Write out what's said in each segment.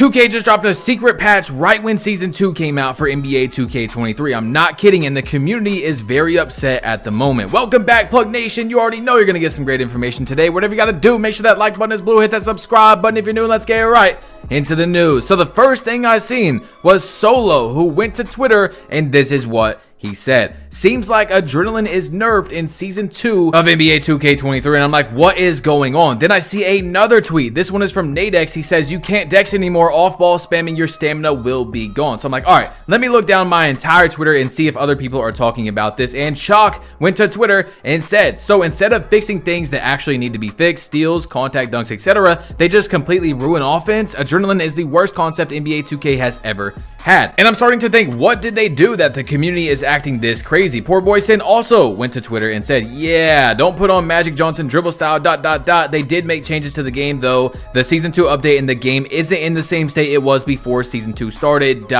2K just dropped a secret patch right when Season 2 came out for NBA 2K23. I'm not kidding, and the community is very upset at the moment. Welcome back, Plug Nation. You already know you're going to get some great information today. Whatever you got to do, make sure that like button is blue, hit that subscribe button if you're new, and let's get right into the news. So the first thing I seen was Solo, who went to Twitter, and this is what he said. Seems like adrenaline is nerfed in Season 2 of NBA 2K23, and I'm like, what is going on? Then I see another tweet. This one is from Nadex. He says, you can't dex anymore. Off-ball spamming, your stamina will be gone. So I'm like, all right, let me look down my entire Twitter and see if other people are talking about this. And Chalk went to Twitter and said, so instead of fixing things that actually need to be fixed, steals, contact dunks, etc., they just completely ruin offense. Adrenaline is the worst concept NBA 2K has ever had. And I'm starting to think, what did they do that the community is acting this crazy? Poor Boy Sin also went to Twitter and said, yeah, don't put on Magic Johnson dribble style ... They did make changes to the game though. The Season 2 update in the game isn't in the same state it was before Season 2 started ...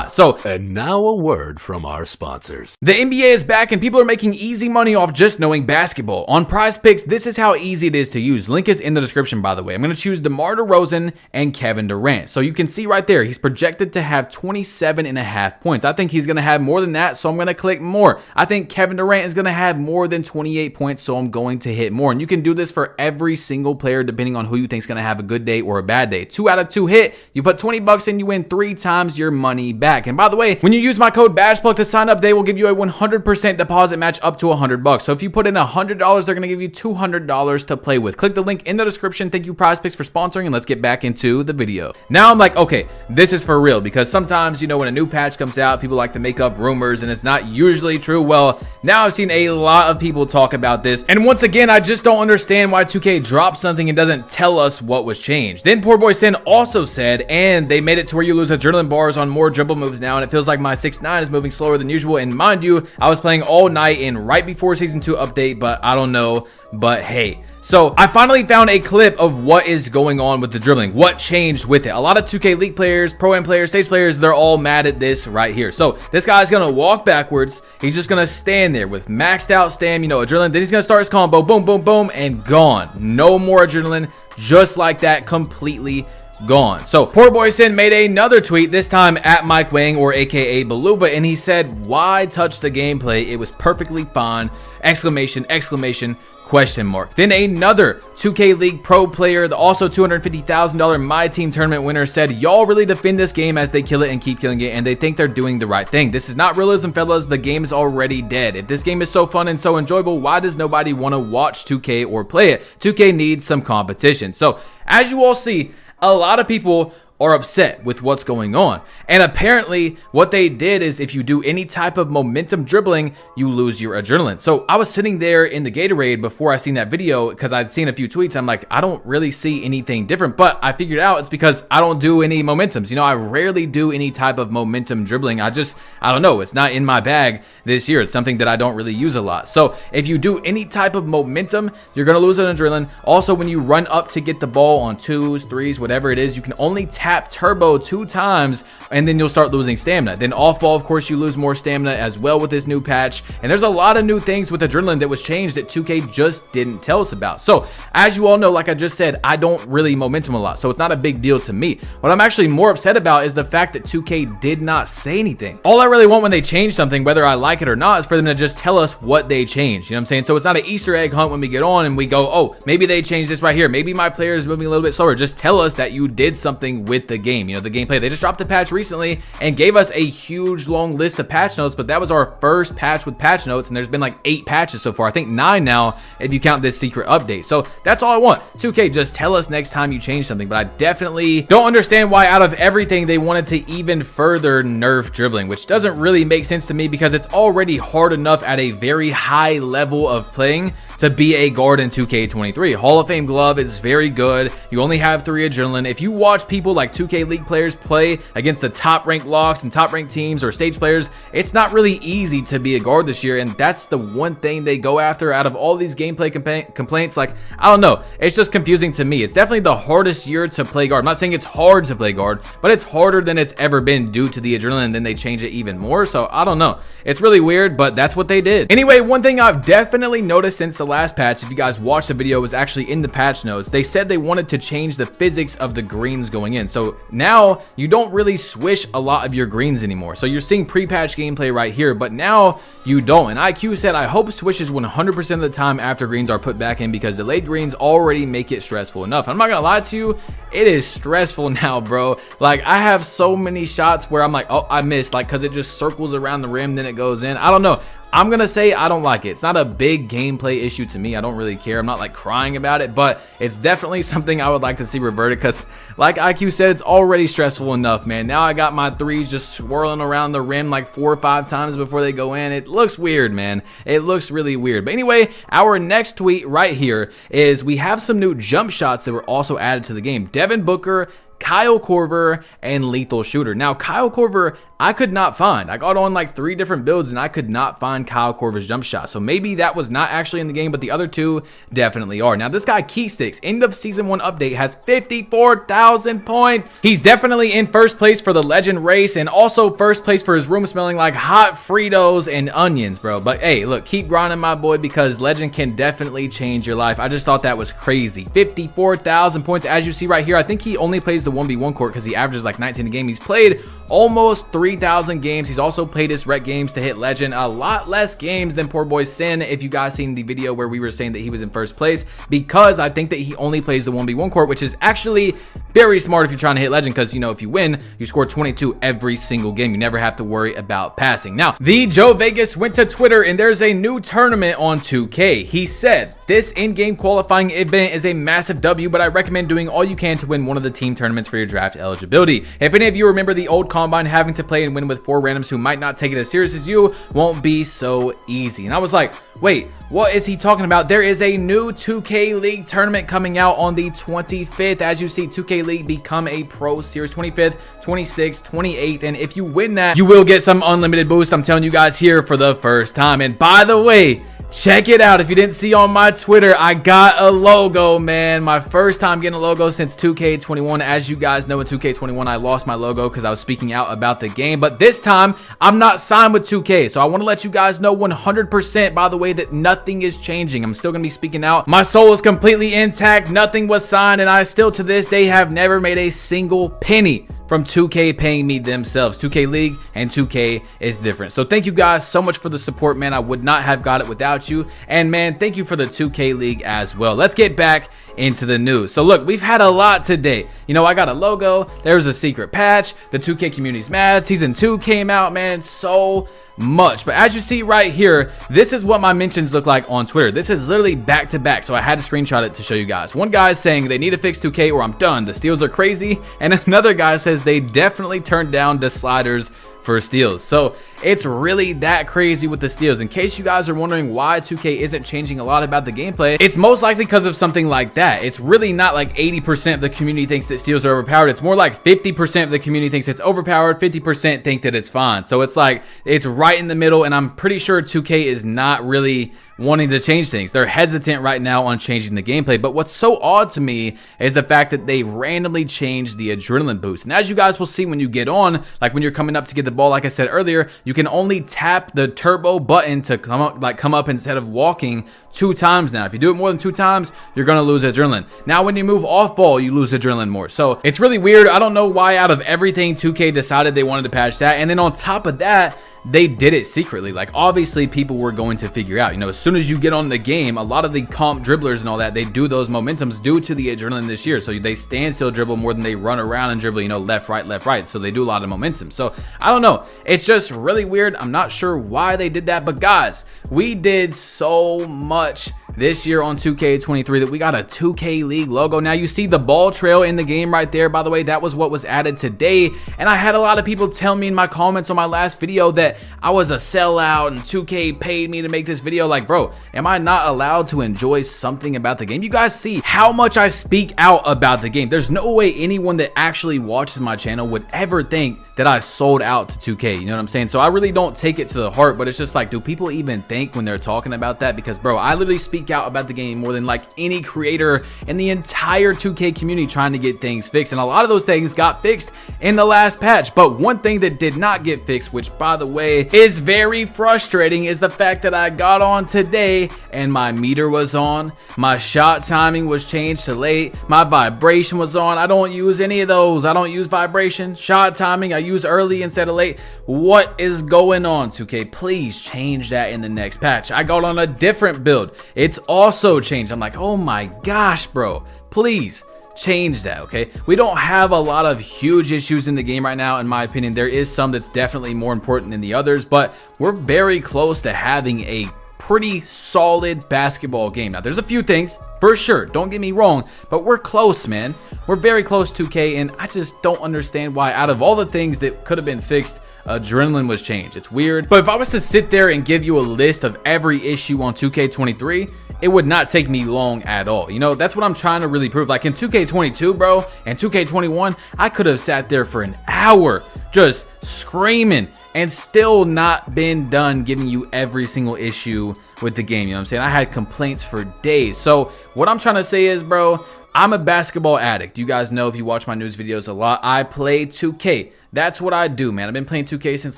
So, and now a word from our sponsors. The NBA is back and people are making easy money off just knowing basketball. On PrizePicks, this is how easy it is to use. Link is in the description, by the way. I'm going to choose DeMar DeRozan and Kevin Durant. So you can see right there, he's projected to have 27.5 points. I think he's going to have more than that, so I'm going to click more. I think Kevin Durant is going to have more than 28 points, so I'm going to hit more. And you can do this for every single player depending on who you think is going to have a good day or a bad day. 2 out of 2 hit. You put 20 bucks in, you win 3 times your money back. And by the way, when you use my code BASHPLUG to sign up, they will give you a 100% deposit match up to $100. So if you put in $100, they're going to give you $200 to play with. Click the link in the description. Thank you, PrizePicks, for sponsoring, and let's get back into the video. Now I'm like, okay, this is for real, because sometimes, you know, when a new patch comes out, people like to make up rumors and it's not usually true. Well, now I've seen a lot of people talk about this, and once again, I just don't understand why 2K dropped something and doesn't tell us what was changed. Then Poor Boy Sin also said, and they made it to where you lose adrenaline bars on more dribble moves now, and it feels like my 6'9" is moving slower than usual. And mind you, I was playing all night and right before Season 2 update, but I don't know. But hey, so I finally found a clip of what is going on with the dribbling, what changed with it. A lot of 2K League players, Pro-Am players, stage players, they're all mad at this right here. So this guy's gonna walk backwards. He's just gonna stand there with maxed out stam, you know, adrenaline. Then he's gonna start his combo, boom, boom, boom, and gone. No more adrenaline, just like that, completely gone. So Poor Boy Sin made another tweet, this time at Mike Wang, or aka Beluba, and he said, why touch the gameplay? It was perfectly fine! Exclamation, exclamation, question mark. Then another 2K League Pro player, the also $250,000 My Team tournament winner, said, y'all really defend this game as they kill it and keep killing it, and they think they're doing the right thing. This is not realism, fellas. The game is already dead. If this game is so fun and so enjoyable, why does nobody want to watch 2K or play it? 2K needs some competition. So as you all see, a lot of people are upset with what's going on, and apparently what they did is if you do any type of momentum dribbling, you lose your adrenaline. So I was sitting there in the Gatorade before I seen that video because I'd seen a few tweets. I'm like, I don't really see anything different, but I figured out it's because I don't do any momentums. You know, I rarely do any type of momentum dribbling. I don't know, it's not in my bag this year. It's something that I don't really use a lot. So if you do any type of momentum, you're gonna lose an adrenaline. Also, when you run up to get the ball on 2s, 3s, whatever it is, you can only tap turbo 2 times and then you'll start losing stamina. Then off ball, of course, you lose more stamina as well with this new patch. And there's a lot of new things with adrenaline that was changed that 2K just didn't tell us about. So as you all know, like I just said, I don't really momentum a lot, so it's not a big deal to me. What I'm actually more upset about is the fact that 2K did not say anything. All I really want when they change something, whether I like it or not, is for them to just tell us what they changed. You know what I'm saying? So it's not an Easter egg hunt when we get on and we go, oh, maybe they changed this right here. Maybe my player is moving a little bit slower. Just tell us that you did something with the game. You know, the gameplay. They just dropped the patch recently and gave us a huge long list of patch notes, but that was our first patch with patch notes, and there's been like 8 patches so far. I think 9 now if you count this secret update. So that's all I want. 2K, just tell us next time you change something. But I definitely don't understand why out of everything they wanted to even further nerf dribbling, which doesn't really make sense to me because it's already hard enough at a very high level of playing to be a guard in 2K23. Hall of Fame glove is very good. You only have 3 adrenaline. If you watch people like 2K League players play against the top ranked locks and top ranked teams or stage players, it's not really easy to be a guard this year, and that's the one thing they go after out of all these gameplay complaints. Like, I don't know, it's just confusing to me. It's definitely the hardest year to play guard. I'm not saying it's hard to play guard, but it's harder than it's ever been due to the adrenaline. Then they change it even more, so I don't know. It's really weird, but that's what they did. Anyway, one thing I've definitely noticed since the last patch, if you guys watched the video, was actually in the patch notes. They said they wanted to change the physics of the greens going in. So So now you don't really swish a lot of your greens anymore. So you're seeing pre-patch gameplay right here, but now you don't. And IQ said, I hope swishes 100% of the time after greens are put back in, because delayed greens already make it stressful enough. I'm not gonna lie to you, it is stressful now, bro. Like, I have so many shots where I'm like, oh, I missed, like, because it just circles around the rim, then it goes in. I don't know. I'm gonna say I don't like it. It's not a big gameplay issue to me. I don't really care. I'm not like crying about it, but it's definitely something I would like to see reverted, because like IQ said, it's already stressful enough, man. Now I got my threes just swirling around the rim like 4 or 5 times before they go in. It looks weird, man. It looks really weird. But anyway, our next tweet right here is we have some new jump shots that were also added to the game. Devin Booker, Kyle Korver, and Lethal Shooter. Now, Kyle Korver, I could not find. I got on like 3 different builds and I could not find Kyle Korver's jump shot. So maybe that was not actually in the game, but the other 2 definitely are. Now, this guy Keysticks, end of season 1 update, has 54,000 points. He's definitely in first place for the legend race, and also first place for his room smelling like hot Fritos and onions, bro. But hey, look, keep grinding, my boy, because legend can definitely change your life. I just thought that was crazy. 54,000 points. As you see right here, I think he only plays the 1v1 court because he averages like 19 a game. He's played almost 3,000 games. He's also played his rec games to hit legend, a lot less games than poor boy Sin, if you guys seen the video where we were saying that he was in first place, because I think that he only plays the 1v1 court, which is actually very smart if you're trying to hit legend, because you know, if you win, you score 22 every single game. You never have to worry about passing. Now, the Joe Vegas went to Twitter and there's a new tournament on 2K. He said, this in-game qualifying event is a massive W, but I recommend doing all you can to win one of the team tournaments for your draft eligibility. If any of you remember the old combine, having to play and win with 4 randoms who might not take it as serious as you won't be so easy. And I was like, wait, what is he talking about? There is a new 2K League tournament coming out on the 25th. As you see, 2K League Become a Pro Series, 25th, 26th, 28th. And if you win that, you will get some unlimited boost. I'm telling you guys here for the first time. And by the way, check it out. If you didn't see on my Twitter, I got a logo, man. My first time getting a logo since 2K21. As you guys know, in 2K21, I lost my logo because I was speaking out about the game. But this time, I'm not signed with 2K. So I want to let you guys know 100%, by the way, that nothing is changing. I'm still going to be speaking out. My soul is completely intact. Nothing was signed. And I still, to this day, have never made a single penny from 2K paying me themselves. 2K League and 2K is different. So thank you guys so much for the support, man. I would not have got it without you. And man, thank you for the 2K League as well. Let's get back into the news. So look, we've had a lot today. You know, I got a logo. There was a secret patch. The 2K community's mad. Season 2 came out, man. So much. But as you see right here, this is what my mentions look like on Twitter. This is literally back to back, so I had to screenshot it to show you guys. One guy is saying they need to fix 2K or I'm done, the steals are crazy, and another guy says they definitely turned down the sliders for steals. So it's really that crazy with the steals. In case you guys are wondering why 2K isn't changing a lot about the gameplay, it's most likely because of something like that. It's really not like 80% of the community thinks that steals are overpowered. It's more like 50% of the community thinks it's overpowered, 50% think that it's fine. So it's like, it's right in the middle, and I'm pretty sure 2K is not really wanting to change things. They're hesitant right now on changing the gameplay. But what's so odd to me is the fact that they randomly changed the adrenaline boost. And as you guys will see when you get on, like when you're coming up to get the ball, like I said earlier, you can only tap the turbo button to come up instead of walking 2 times now. If you do it more than 2 times, you're gonna lose adrenaline. Now when you move off ball, you lose adrenaline more. So it's really weird. I don't know why out of everything 2K decided they wanted to patch that. And then on top of that, they did it secretly. Like, obviously people were going to figure out, you know, as soon as you get on the game, a lot of the comp dribblers and all that, they do those momentums due to the adrenaline this year. So they stand still dribble more than they run around and dribble, you know, left, right. So they do a lot of momentum. So I don't know. It's just really weird. I'm not sure why they did that, but guys, we did so much this year on 2K23 that we got a 2K League logo. Now you see the ball trail in the game right there. By the way, that was what was added today. And I had a lot of people tell me in my comments on my last video that I was a sellout and 2K paid me to make this video. Like, bro, am I not allowed to enjoy something about the game? You guys see how much I speak out about the game. There's no way anyone that actually watches my channel would ever think that I sold out to 2K. You know what I'm saying? So I really don't take it to the heart, but it's just like, do people even think when they're talking about that? Because bro, I literally speak speak out about the game more than like any creator in the entire 2K community trying to get things fixed. And a lot of those things got fixed in the last patch. But one thing that did not get fixed, which by the way is very frustrating, is the fact that I got on today and my meter was on, my shot timing was changed to late, my vibration was on. I don't use any of those. I don't use vibration, shot timing. I use early instead of late. What is going on, 2K? Please change that in the next patch. I got on a different build. It's also changed. I'm like, oh my gosh, bro. Please change that, okay? We don't have a lot of huge issues in the game right now, in my opinion. There is some that's definitely more important than the others, but we're very close to having a pretty solid basketball game. Now, there's a few things for sure, don't get me wrong, but we're close, man. We're very close, 2K, and I just don't understand why out of all the things that could have been fixed, adrenaline was changed. It's weird, but if I was to sit there and give you a list of every issue on 2K23, it would not take me long at all. You know, that's what I'm trying to really prove. Like in 2K22, bro, and 2K21, I could have sat there for an hour just screaming and still not been done giving you every single issue with the game. You know what I'm saying? I had complaints for days. So what I'm trying to say is, bro, I'm a basketball addict. You guys know if you watch my news videos a lot, I play 2K. That's what I do, man. I've been playing 2K since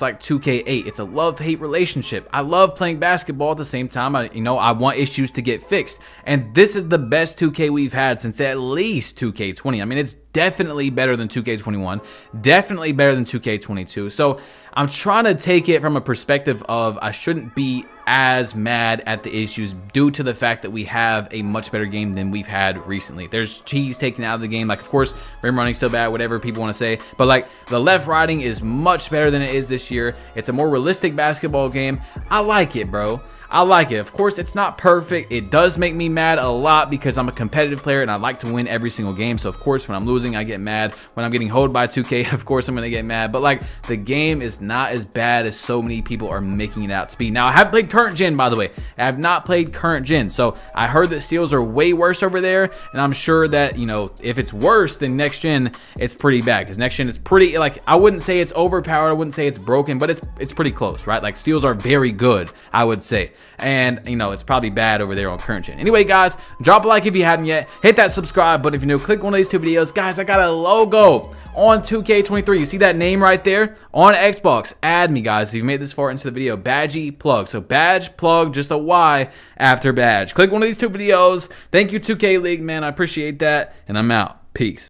like 2K8. It's a love-hate relationship. I love playing basketball. At the same time, I want issues to get fixed. And this is the best 2K we've had since at least 2K20. I mean, it's definitely better than 2K21. Definitely better than 2K22. So I'm trying to take it from a perspective of I shouldn't be as mad at the issues due to the fact that we have a much better game than we've had recently. There's cheese taken out of the game. Like, of course, rim running still bad, whatever people want to say, but like the left riding is much better than it is this year. It's a more realistic basketball game. I like it, bro. I like it. Of course, it's not perfect. It does make me mad a lot because I'm a competitive player and I like to win every single game. So of course, when I'm losing, I get mad. When I'm getting hoed by 2K, of course, I'm going to get mad. But like, the game is not as bad as so many people are making it out to be. Now, I have played current gen, by the way. I have not played current gen. So I heard that steals are way worse over there. And I'm sure that, you know, if it's worse than next gen, it's pretty bad. Because next gen is pretty, like, I wouldn't say it's overpowered. I wouldn't say it's broken, but it's pretty close, right? Like, steals are very good, I would say. And, you know, it's probably bad over there on current gen. Anyway, guys, drop a like if you haven't yet. Hit that subscribe button if you're new. Click one of these two videos. Guys, I got a logo on 2K23. You see that name right there? On Xbox. Add me, guys, if you've made this far into the video. Badgie plug. So badge plug, just a Y after badge. Click one of these two videos. Thank you, 2K League, man. I appreciate that. And I'm out. Peace.